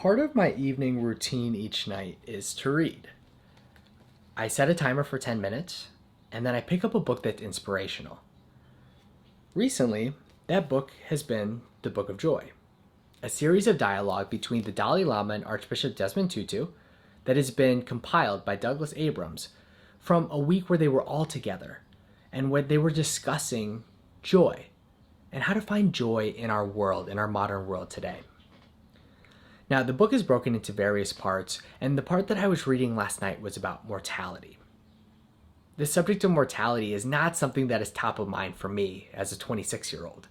Part of my evening routine each night is to read. I set a timer for 10 minutes, and then I pick up a book that's inspirational. Recently, that book has been The Book of Joy, a series of dialogue between the Dalai Lama and Archbishop Desmond Tutu that has been compiled by Douglas Abrams from a week where they were all together and when they were discussing joy and how to find joy in our world, in our modern world today. Now, the book is broken into various parts, and the part that I was reading last night was about mortality. The subject of mortality is not something that is top of mind for me as a 26-year-old.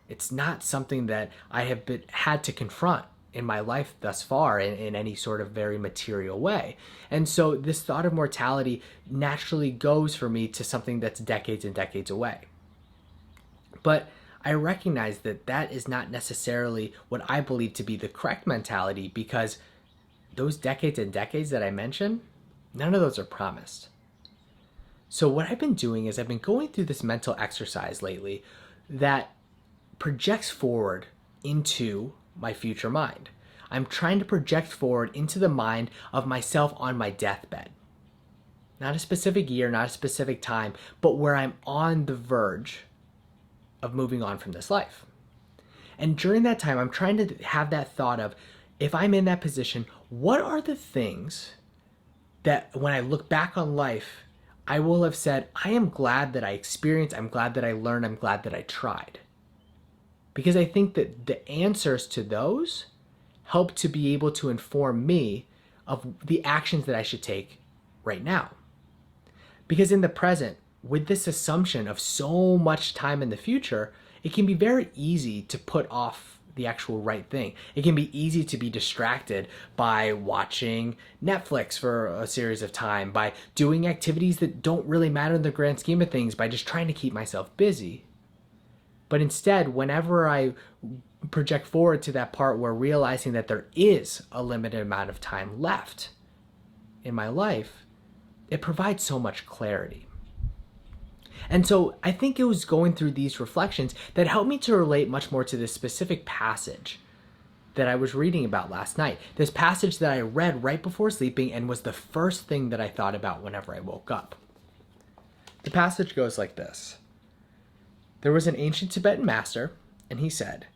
It's not something that I have had to confront in my life thus far in any sort of very material way. And so this thought of mortality naturally goes for me to something that's decades and decades away. But I recognize that that is not necessarily what I believe to be the correct mentality, because those decades and decades that I mentioned, none of those are promised. So what I've been doing is I've been going through this mental exercise lately that projects forward into my future mind. I'm trying to project forward into the mind of myself on my deathbed. Not a specific year, not a specific time, but where I'm on the verge of moving on from this life. And during that time, I'm trying to have that thought of, if I'm in that position, what are the things that when I look back on life, I will have said, I am glad that I experienced, I'm glad that I learned, I'm glad that I tried. Because I think that the answers to those help to be able to inform me of the actions that I should take right now. Because in the present, with this assumption of so much time in the future, it can be very easy to put off the actual right thing. It can be easy to be distracted by watching Netflix for a series of time, by doing activities that don't really matter in the grand scheme of things, by just trying to keep myself busy. But instead, whenever I project forward to that part where realizing that there is a limited amount of time left in my life, it provides so much clarity. And so I think it was going through these reflections that helped me to relate much more to this specific passage that I was reading about last night. This passage that I read right before sleeping and was the first thing that I thought about whenever I woke up. The passage goes like this. There was an ancient Tibetan master, and he said,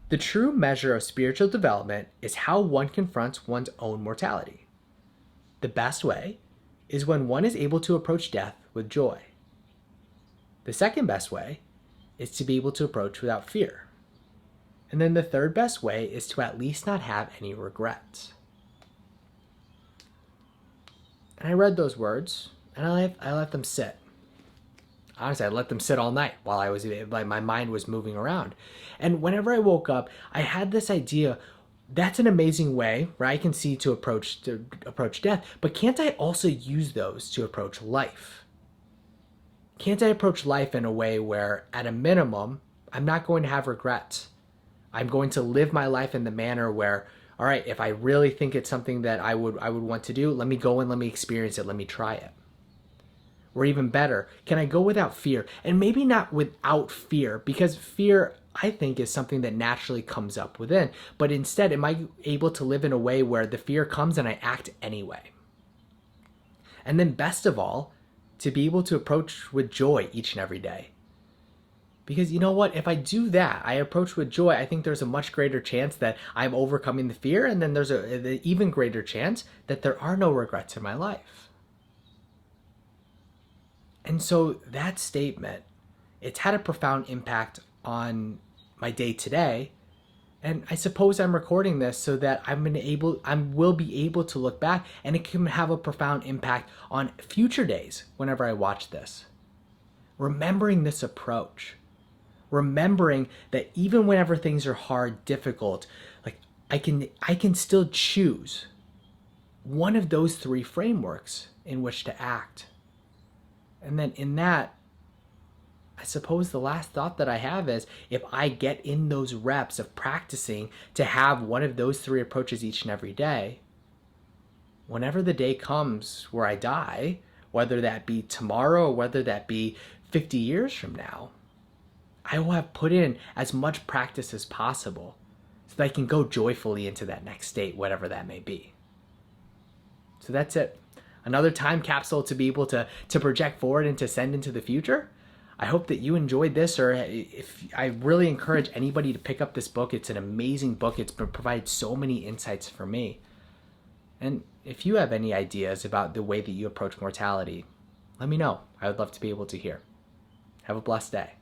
"The true measure of spiritual development is how one confronts one's own mortality. The best way is when one is able to approach death with joy. The second best way is to be able to approach without fear. And then the third best way is to at least not have any regrets." And I read those words, and I let them sit. Honestly, I let them sit all night while my mind was moving around. And whenever I woke up, I had this idea, that's an amazing way where I can see to approach death, but can't I also use those to approach life? Can't I approach life in a way where, at a minimum, I'm not going to have regrets? I'm going to live my life in the manner where, all right, if I really think it's something that I would want to do, let me go and let me experience it, let me try it. Or even better, can I go without fear? And maybe not without fear, because fear, I think, is something that naturally comes up within. But instead, am I able to live in a way where the fear comes and I act anyway? And then best of all, to be able to approach with joy each and every day. Because you know what? If I do that, I approach with joy, I think there's a much greater chance that I'm overcoming the fear, and then there's an even greater chance that there are no regrets in my life. And so that statement, it's had a profound impact on my day today. And I suppose I'm recording this so that I will be able to look back, and it can have a profound impact on future days whenever I watch this. Remembering this approach, remembering that even whenever things are hard, difficult, like I can still choose one of those three frameworks in which to act. And then in that, I suppose the last thought that I have is, if I get in those reps of practicing to have one of those three approaches each and every day, whenever the day comes where I die, whether that be tomorrow or whether that be 50 years from now, I will have put in as much practice as possible so that I can go joyfully into that next state, whatever that may be. So that's it. Another time capsule to be able to project forward and to send into the future. I hope that you enjoyed this, or if I really encourage anybody to pick up this book. It's an amazing book. It's provided so many insights for me. And if you have any ideas about the way that you approach mortality, let me know. I would love to be able to hear. Have a blessed day.